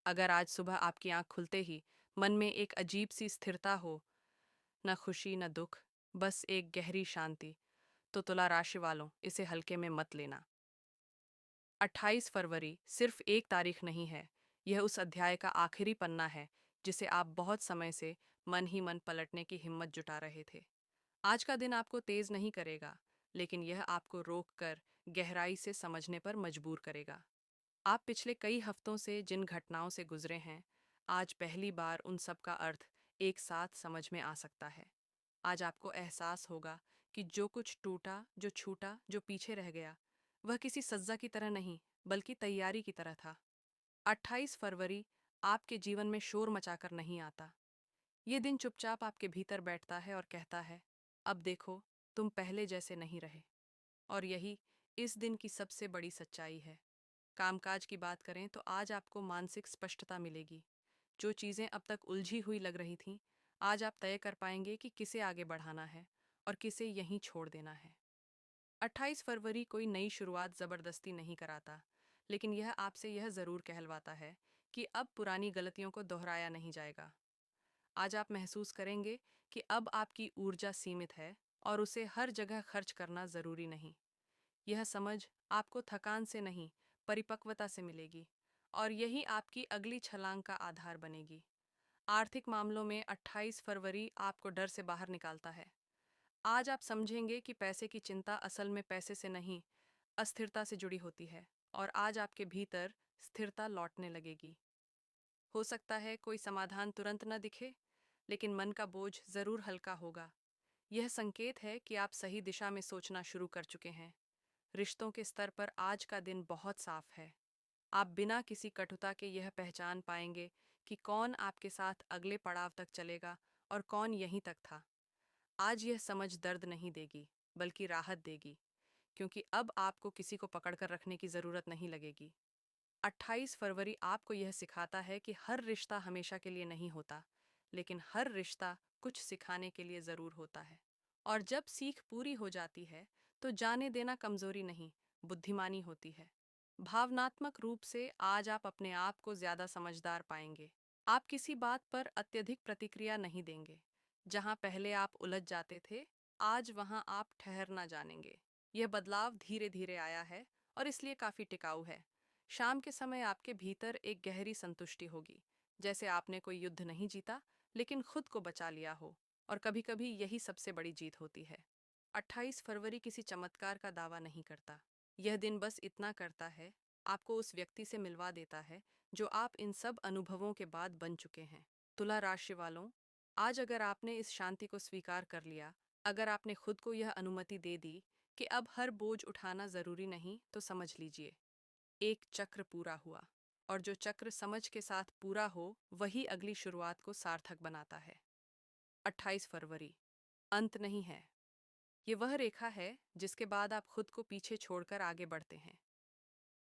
अगर आज सुबह आपकी आंख खुलते ही मन में एक अजीब सी स्थिरता हो, न खुशी न दुख, बस एक गहरी शांति, तो तुला राशि वालों इसे हल्के में मत लेना। 28 फरवरी सिर्फ एक तारीख नहीं है, यह उस अध्याय का आखिरी पन्ना है जिसे आप बहुत समय से मन ही मन पलटने की हिम्मत जुटा रहे थे। आज का दिन आपको तेज नहीं करेगा, लेकिन यह आपको रोक कर गहराई से समझने पर मजबूर करेगा। आप पिछले कई हफ्तों से जिन घटनाओं से गुजरे हैं, आज पहली बार उन सब का अर्थ एक साथ समझ में आ सकता है। आज आपको एहसास होगा कि जो कुछ टूटा, जो छूटा, जो पीछे रह गया, वह किसी सज्जा की तरह नहीं, बल्कि तैयारी की तरह था। 28 फरवरी आपके जीवन में शोर मचाकर नहीं आता। ये दिन चुपचाप आपके भीतर बैठता है और कहता है, अब देखो, तुम पहले जैसे नहीं रहे। और यही इस दिन की सबसे बड़ी सच्चाई है। कामकाज की बात करें तो आज आपको मानसिक स्पष्टता मिलेगी। जो चीज़ें अब तक उलझी हुई लग रही थीं, आज आप तय कर पाएंगे कि किसे आगे बढ़ाना है और किसे यहीं छोड़ देना है। 28 फरवरी कोई नई शुरुआत ज़बरदस्ती नहीं कराता, लेकिन यह आपसे यह ज़रूर कहलवाता है कि अब पुरानी गलतियों को दोहराया नहीं जाएगा। आज आप महसूस करेंगे कि अब आपकी ऊर्जा सीमित है और उसे हर जगह खर्च करना ज़रूरी नहीं। यह समझ आपको थकान से नहीं, परिपक्वता से मिलेगी, और यही आपकी अगली छलांग का आधार बनेगी। आर्थिक मामलों में 28 फरवरी आपको डर से बाहर निकालता है। आज आप समझेंगे कि पैसे की चिंता असल में पैसे से नहीं, अस्थिरता से जुड़ी होती है, और आज आपके भीतर स्थिरता लौटने लगेगी। हो सकता है कोई समाधान तुरंत न दिखे, लेकिन मन का बोझ जरूर हल्का होगा। यह संकेत है कि आप सही दिशा में सोचना शुरू कर चुके हैं। रिश्तों के स्तर पर आज का दिन बहुत साफ है। आप बिना किसी कटुता के यह पहचान पाएंगे कि कौन आपके साथ अगले पड़ाव तक चलेगा और कौन यहीं तक था। आज यह समझ दर्द नहीं देगी, बल्कि राहत देगी, क्योंकि अब आपको किसी को पकड़कर रखने की जरूरत नहीं लगेगी। 28 फरवरी आपको यह सिखाता है कि हर रिश्ता हमेशा के लिए नहीं होता, लेकिन हर रिश्ता कुछ सिखाने के लिए जरूर होता है। और जब सीख पूरी हो जाती है, तो जाने देना कमजोरी नहीं, बुद्धिमानी होती है। भावनात्मक रूप से आज आप अपने आप को ज्यादा समझदार पाएंगे। आप किसी बात पर अत्यधिक प्रतिक्रिया नहीं देंगे। जहां पहले आप उलझ जाते थे, आज वहां आप ठहरना जानेंगे। यह बदलाव धीरे धीरे आया है और इसलिए काफी टिकाऊ है। शाम के समय आपके भीतर एक गहरी संतुष्टि होगी, जैसे आपने कोई युद्ध नहीं जीता, लेकिन खुद को बचा लिया हो। और कभी कभी यही सबसे बड़ी जीत होती है। 28 फरवरी किसी चमत्कार का दावा नहीं करता। यह दिन बस इतना करता है, आपको उस व्यक्ति से मिलवा देता है जो आप इन सब अनुभवों के बाद बन चुके हैं। तुला राशि वालों, आज अगर आपने इस शांति को स्वीकार कर लिया, अगर आपने खुद को यह अनुमति दे दी कि अब हर बोझ उठाना जरूरी नहीं, तो समझ लीजिए, एक चक्र पूरा हुआ। और जो चक्र समझ के साथ पूरा हो, वही अगली शुरुआत को सार्थक बनाता है। 28 फरवरी अंत नहीं है। ये वह रेखा है जिसके बाद आप खुद को पीछे छोड़कर आगे बढ़ते हैं।